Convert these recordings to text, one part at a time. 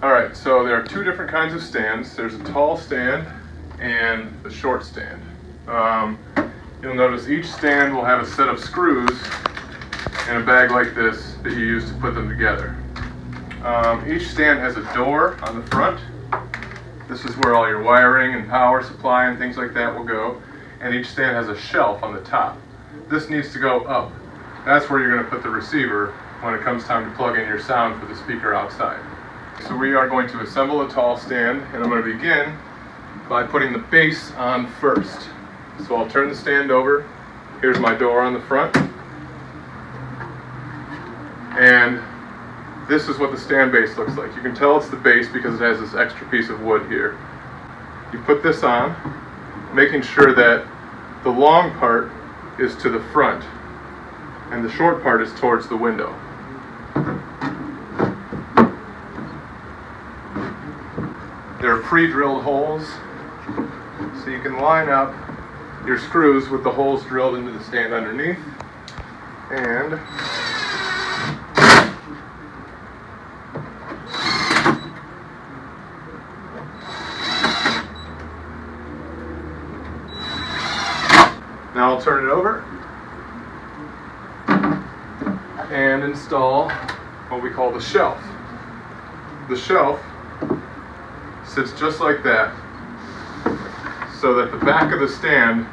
Alright, so there are two different kinds of stands. There's a tall stand and a short stand. You'll notice each stand will have a set of screws and a bag like this that you use to put them together. Each stand has a door on the front. This is where all your wiring and power supply and things like that will go. And each stand has a shelf on the top. This needs to go up. That's where you're going to put the receiver when it comes time to plug in your sound for the speaker outside. So we are going to assemble a tall stand, and I'm going to begin by putting the base on first. So I'll turn the stand over. Here's my door on the front. And this is what the stand base looks like. You can tell it's the base because it has this extra piece of wood here. You put this on, making sure that the long part is to the front and the short part is towards the window. There are pre-drilled holes, so you can line up your screws with the holes drilled into the stand underneath. And now I'll turn it over and install what we call the shelf. The shelf sits just like that, so that the back of the stand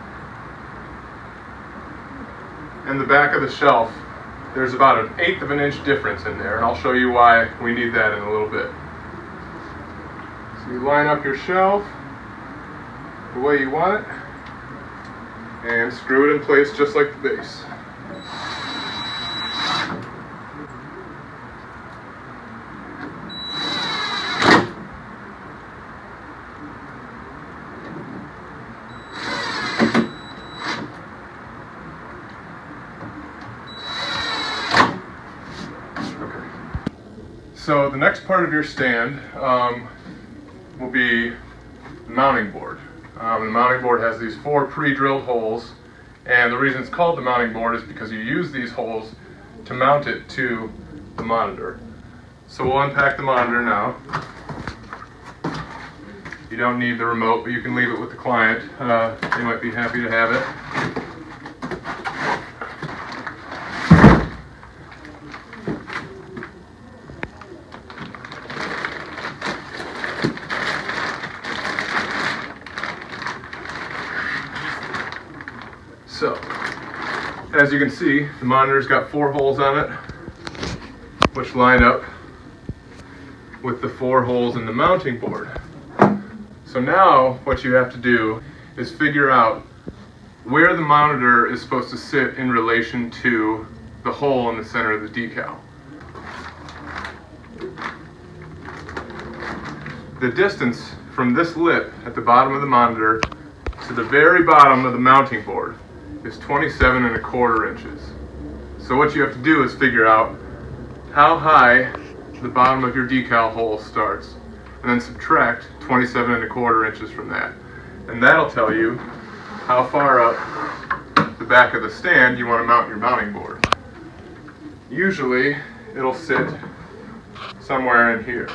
and the back of the shelf, there's about 1/8 of an inch difference in there, and I'll show you why we need that in a little bit. So you line up your shelf the way you want it and screw it in place just like the base. So the next part of your stand will be the mounting board. The mounting board has these 4 pre-drilled holes, and the reason it's called the mounting board is because you use these holes to mount it to the monitor. So we'll unpack the monitor now. You don't need the remote, but you can leave it with the client. They might be happy to have it. So, as you can see, the monitor's got 4 holes on it, which line up with the 4 holes in the mounting board. So now what you have to do is figure out where the monitor is supposed to sit in relation to the hole in the center of the decal. The distance from this lip at the bottom of the monitor to the very bottom of the mounting board is 27¼ inches. So what you have to do is figure out how high the bottom of your decal hole starts, and then subtract 27¼ inches from that. And that'll tell you how far up the back of the stand you want to mount your mounting board. Usually it'll sit somewhere in here.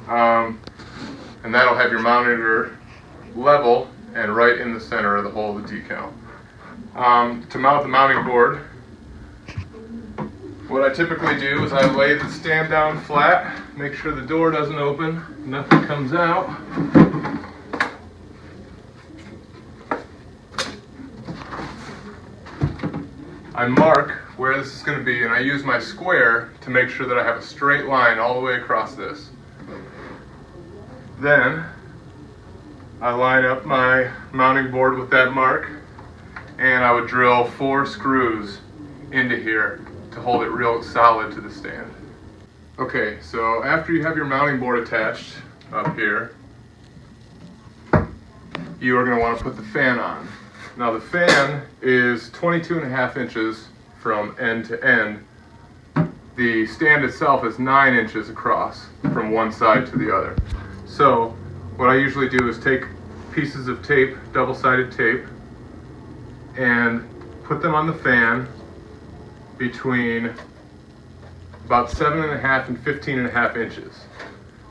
And that'll have your monitor level and right in the center of the hole of the decal. To mount the mounting board, what I typically do is I lay the stand down flat, make sure the door doesn't open, nothing comes out. I mark where this is going to be, and I use my square to make sure that I have a straight line all the way across this. Then I line up my mounting board with that mark, and I would drill 4 screws into here to hold it real solid to the stand. Okay, so after you have your mounting board attached up here, you are going to want to put the fan on. Now the fan is 22½ inches from end to end. The stand itself is 9 inches across from one side to the other. So what I usually do is take pieces of tape, double-sided tape, and put them on the fan between about 7½ and 15½ inches.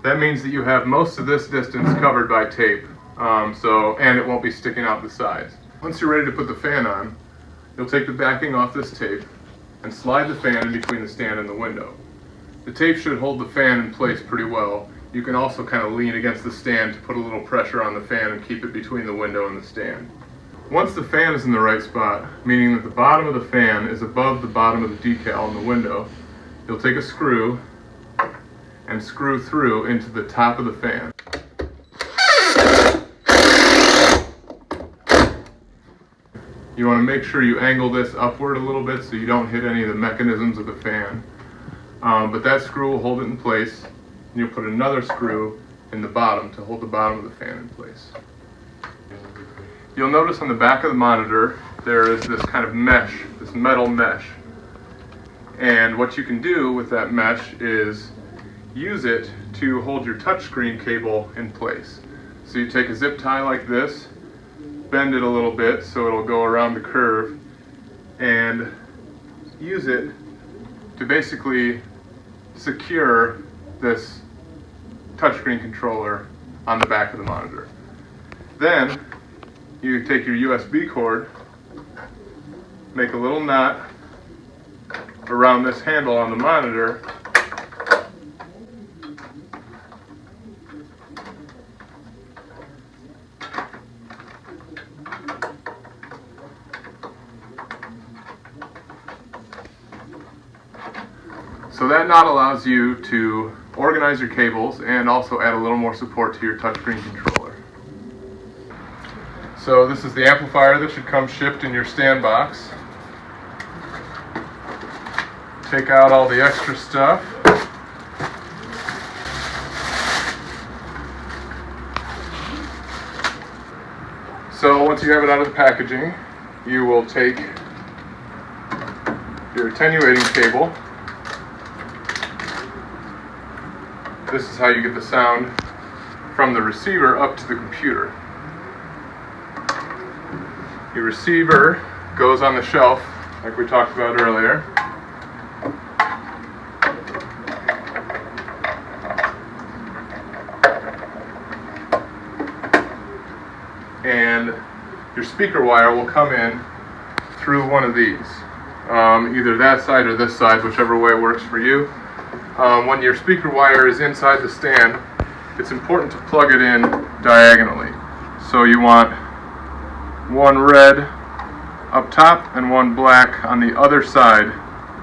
That means that you have most of this distance covered by tape, and it won't be sticking out the sides. Once you're ready to put the fan on, you'll take the backing off this tape and slide the fan in between the stand and the window. The tape should hold the fan in place pretty well. You can also kind of lean against the stand to put a little pressure on the fan and keep it between the window and the stand. Once the fan is in the right spot, meaning that the bottom of the fan is above the bottom of the decal in the window, you'll take a screw and screw through into the top of the fan. You want to make sure you angle this upward a little bit so you don't hit any of the mechanisms of the fan. But that screw will hold it in place, and you'll put another screw in the bottom to hold the bottom of the fan in place. You'll notice on the back of the monitor there is this kind of mesh, this metal mesh. And what you can do with that mesh is use it to hold your touchscreen cable in place. So you take a zip tie like this, bend it a little bit so it'll go around the curve, and use it to basically secure this touchscreen controller on the back of the monitor. Then you take your USB cord, make a little knot around this handle on the monitor, so that knot allows you to organize your cables and also add a little more support to your touchscreen controller. So this is the amplifier that should come shipped in your stand box. Take out all the extra stuff. So once you have it out of the packaging, you will take your attenuating cable. This is how you get the sound from the receiver up to the computer. Your receiver goes on the shelf, like we talked about earlier. And your speaker wire will come in through one of these, either that side or this side, whichever way works for you. When your speaker wire is inside the stand, it's important to plug it in diagonally. So you want one red up top and one black on the other side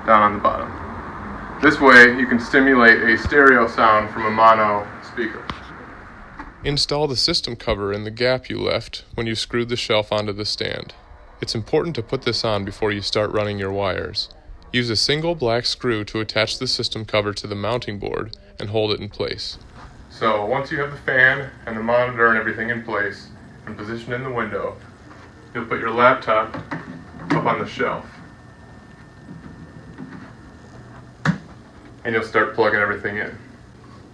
down on the bottom. This way you can stimulate a stereo sound from a mono speaker. Install the system cover in the gap you left when you screwed the shelf onto the stand. It's important to put this on before you start running your wires. Use a single black screw to attach the system cover to the mounting board and hold it in place. So once you have the fan and the monitor and everything in place and positioned in the window, you'll put your laptop up on the shelf. And you'll start plugging everything in.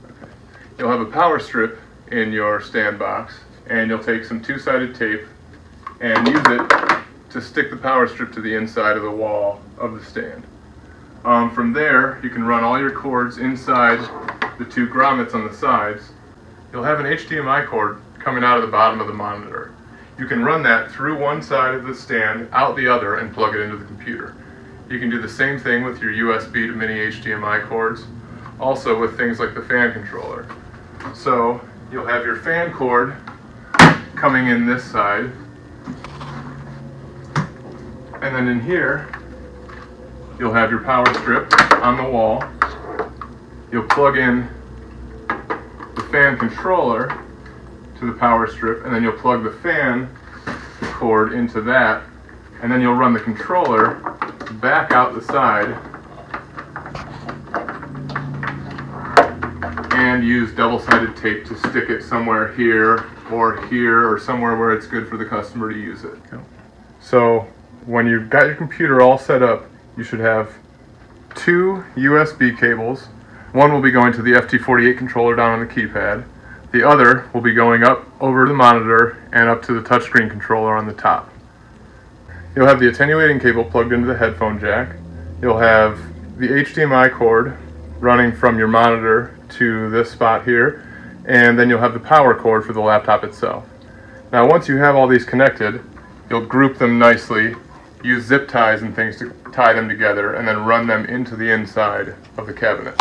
Okay. You'll have a power strip in your stand box, and you'll take some two-sided tape and use it to stick the power strip to the inside of the wall of the stand. From there, you can run all your cords inside the two grommets on the sides. You'll have an HDMI cord coming out of the bottom of the monitor. You can run that through one side of the stand, out the other, and plug it into the computer. You can do the same thing with your USB to mini HDMI cords, also with things like the fan controller. So you'll have your fan cord coming in this side, and then in here you'll have your power strip on the wall. You'll plug in the fan controller to the power strip, and then you'll plug the fan cord into that, and then you'll run the controller back out the side and use double-sided tape to stick it somewhere here or somewhere where it's good for the customer to use it. So when you've got your computer all set up, you should have two USB cables. One will be going to the FT48 controller down on the keypad. The other will be going up over the monitor and up to the touchscreen controller on the top. You'll have the attenuating cable plugged into the headphone jack. You'll have the HDMI cord running from your monitor to this spot here, and then you'll have the power cord for the laptop itself. Now once you have all these connected, you'll group them nicely, use zip ties and things to tie them together, and then run them into the inside of the cabinet.